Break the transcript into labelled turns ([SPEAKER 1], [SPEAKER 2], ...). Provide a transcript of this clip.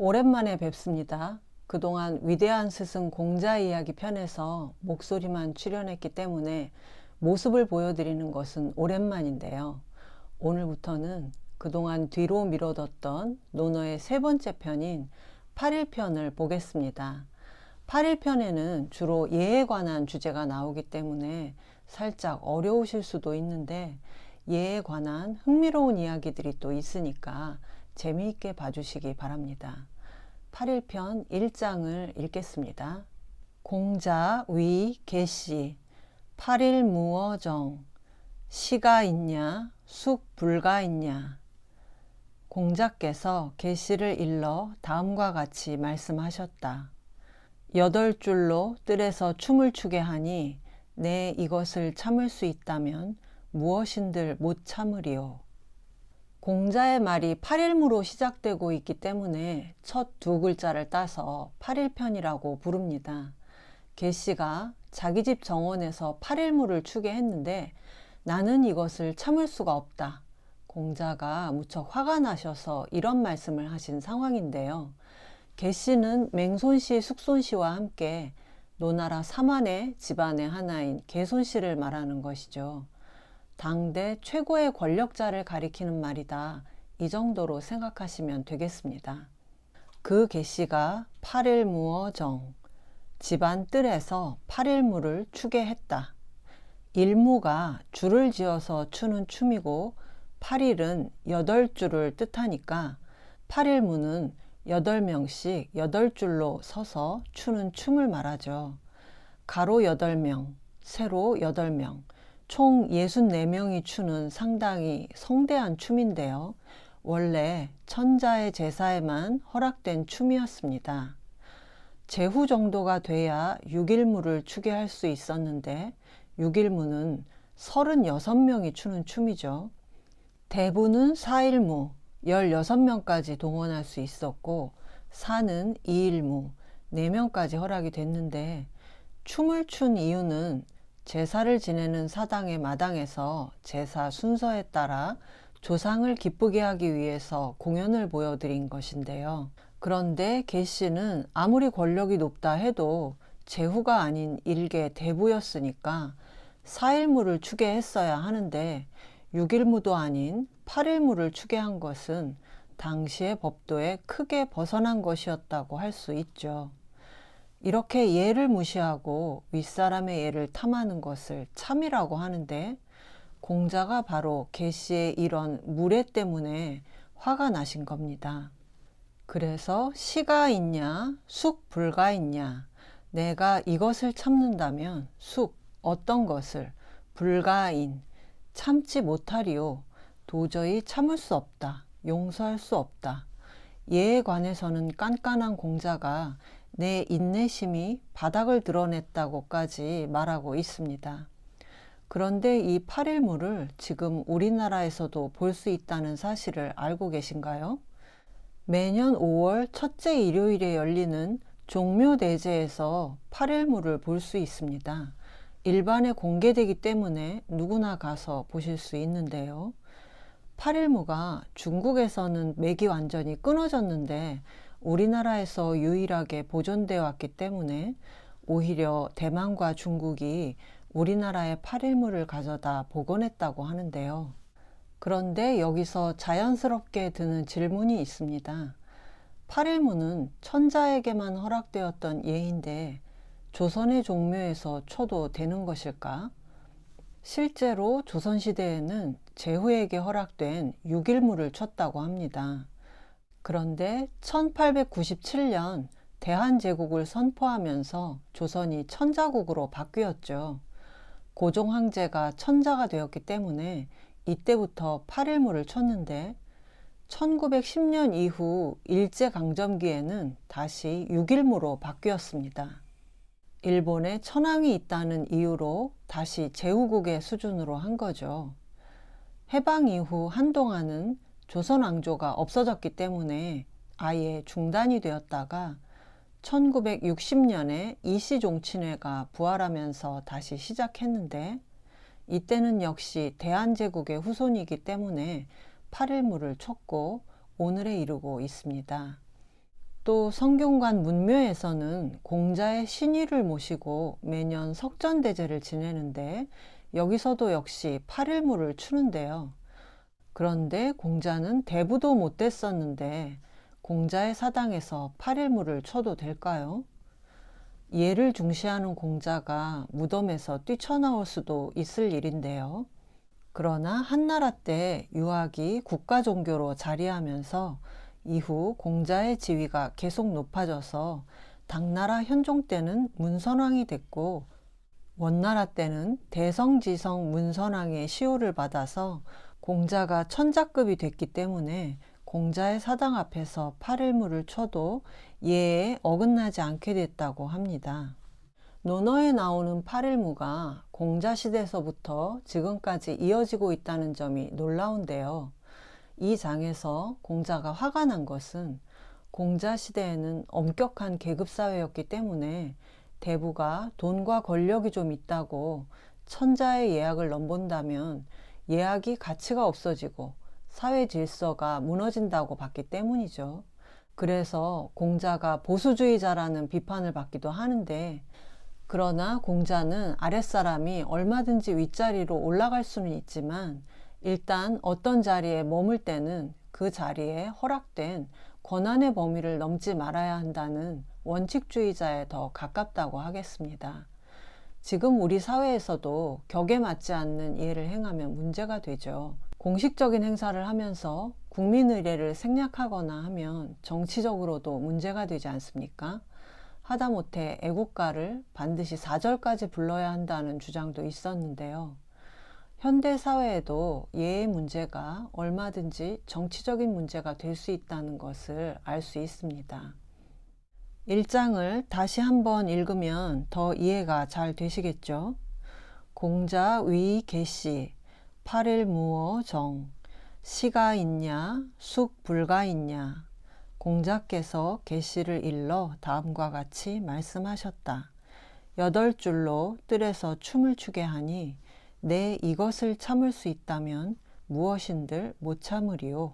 [SPEAKER 1] 오랜만에 뵙습니다. 그동안 위대한 스승 공자 이야기 편에서 목소리만 출연했기 때문에 모습을 보여드리는 것은 오랜만인데요. 오늘부터는 그동안 뒤로 미뤄뒀던 논어의 세 번째 편인 8일편을 보겠습니다. 8일편에는 주로 예에 관한 주제가 나오기 때문에 살짝 어려우실 수도 있는데 예에 관한 흥미로운 이야기들이 또 있으니까 재미있게 봐주시기 바랍니다. 8일편 1장을 읽겠습니다. 공자 위 계시 8일 무어정 시가 있냐 숙 불가 있냐. 공자께서 계시를 일러 다음과 같이 말씀하셨다. 8줄로 뜰에서 춤을 추게 하니 내 이것을 참을 수 있다면 무엇인들 못 참으리오. 공자의 말이 8일무로 시작되고 있기 때문에 첫 두 글자를 따서 8일편이라고 부릅니다. 계시가 자기 집 정원에서 8일무를 추게 했는데 나는 이것을 참을 수가 없다. 공자가 무척 화가 나셔서 이런 말씀을 하신 상황인데요. 계시는 맹손씨, 숙손씨와 함께 노나라 삼한의 집안의 하나인 계손씨를 말하는 것이죠. 당대 최고의 권력자를 가리키는 말이다. 이 정도로 생각하시면 되겠습니다. 그 계시가 8일 무어정, 집안 뜰에서 8일무를 추게 했다. 일무가 줄을 지어서 추는 춤이고 8일은 8줄을 뜻하니까 8일무는 8명씩 8줄로 서서 추는 춤을 말하죠. 가로 8명, 세로 8명, 총 64명이 추는 상당히 성대한 춤인데요. 원래 천자의 제사에만 허락된 춤이었습니다. 제후 정도가 돼야 6일무를 추게 할 수 있었는데 6일무는 36명이 추는 춤이죠. 대부는 4일무, 16명까지 동원할 수 있었고 사는 2일무, 4명까지 허락이 됐는데 춤을 춘 이유는 제사를 지내는 사당의 마당에서 제사 순서에 따라 조상을 기쁘게 하기 위해서 공연을 보여드린 것인데요. 그런데 계시는 아무리 권력이 높다 해도 제후가 아닌 일개 대부였으니까 4일무를 추게 했어야 하는데 6일무도 아닌 8일무를 추게 한 것은 당시의 법도에 크게 벗어난 것이었다고 할 수 있죠. 이렇게 예를 무시하고 윗사람의 예를 탐하는 것을 참이라고 하는데 공자가 바로 계시의 이런 무례 때문에 화가 나신 겁니다. 그래서 시가 있냐 숙 불가 있냐. 내가 이것을 참는다면 숙 어떤 것을 불가인 참지 못하리오. 도저히 참을 수 없다. 용서할 수 없다. 예에 관해서는 깐깐한 공자가 내 인내심이 바닥을 드러냈다고까지 말하고 있습니다. 그런데 이 8일무를 지금 우리나라에서도 볼 수 있다는 사실을 알고 계신가요? 매년 5월 첫째 일요일에 열리는 종묘대제에서 8일무를 볼 수 있습니다. 일반에 공개되기 때문에 누구나 가서 보실 수 있는데요. 8일무가 중국에서는 맥이 완전히 끊어졌는데 우리나라에서 유일하게 보존되어 왔기 때문에 오히려 대만과 중국이 우리나라의 8일무를 가져다 복원했다고 하는데요. 그런데 여기서 자연스럽게 드는 질문이 있습니다. 8일무는 천자에게만 허락되었던 예인데 조선의 종묘에서 쳐도 되는 것일까? 실제로 조선시대에는 제후에게 허락된 6일무를 쳤다고 합니다. 그런데 1897년 대한제국을 선포하면서 조선이 천자국으로 바뀌었죠. 고종 황제가 천자가 되었기 때문에 이때부터 8일무를 쳤는데 1910년 이후 일제강점기에는 다시 6일무로 바뀌었습니다. 일본에 천황이 있다는 이유로 다시 제후국의 수준으로 한 거죠. 해방 이후 한동안은 조선 왕조가 없어졌기 때문에 아예 중단이 되었다가 1960년에 이시종친회가 부활하면서 다시 시작했는데 이때는 역시 대한제국의 후손이기 때문에 8일무를 쳤고 오늘에 이르고 있습니다. 또 성균관 문묘에서는 공자의 신의를 모시고 매년 석전대제를 지내는데 여기서도 역시 8일무를 추는데요. 그런데 공자는 대부도 못 됐었는데 공자의 사당에서 8일무를 쳐도 될까요? 예를 중시하는 공자가 무덤에서 뛰쳐나올 수도 있을 일인데요. 그러나 한나라 때 유학이 국가 종교로 자리하면서 이후 공자의 지위가 계속 높아져서 당나라 현종 때는 문선왕이 됐고 원나라 때는 대성지성 문선왕의 시호를 받아서 공자가 천자급이 됐기 때문에 공자의 사당 앞에서 8일무를 쳐도 예에 어긋나지 않게 됐다고 합니다. 논어에 나오는 8일무가 공자시대에서부터 지금까지 이어지고 있다는 점이 놀라운데요. 이 장에서 공자가 화가 난 것은 공자시대에는 엄격한 계급사회였기 때문에 대부가 돈과 권력이 좀 있다고 천자의 예약을 넘본다면 예약이 가치가 없어지고 사회 질서가 무너진다고 봤기 때문이죠. 그래서 공자가 보수주의자라는 비판을 받기도 하는데, 그러나 공자는 아랫사람이 얼마든지 윗자리로 올라갈 수는 있지만 일단 어떤 자리에 머물 때는 그 자리에 허락된 권한의 범위를 넘지 말아야 한다는 원칙주의자에 더 가깝다고 하겠습니다. 지금 우리 사회에서도 격에 맞지 않는 예를 행하면 문제가 되죠. 공식적인 행사를 하면서 국민 의례를 생략하거나 하면 정치적으로도 문제가 되지 않습니까? 하다못해 애국가를 반드시 4절까지 불러야 한다는 주장도 있었는데요. 현대 사회에도 예의 문제가 얼마든지 정치적인 문제가 될 수 있다는 것을 알 수 있습니다. 1장을 다시 한번 읽으면 더 이해가 잘 되시겠죠? 공자 위 계시 8일무어 정 시가 있냐 숙 불가 있냐. 공자께서 계시를 일러 다음과 같이 말씀하셨다. 8줄로 뜰에서 춤을 추게 하니 내 이것을 참을 수 있다면 무엇인들 못 참으리요.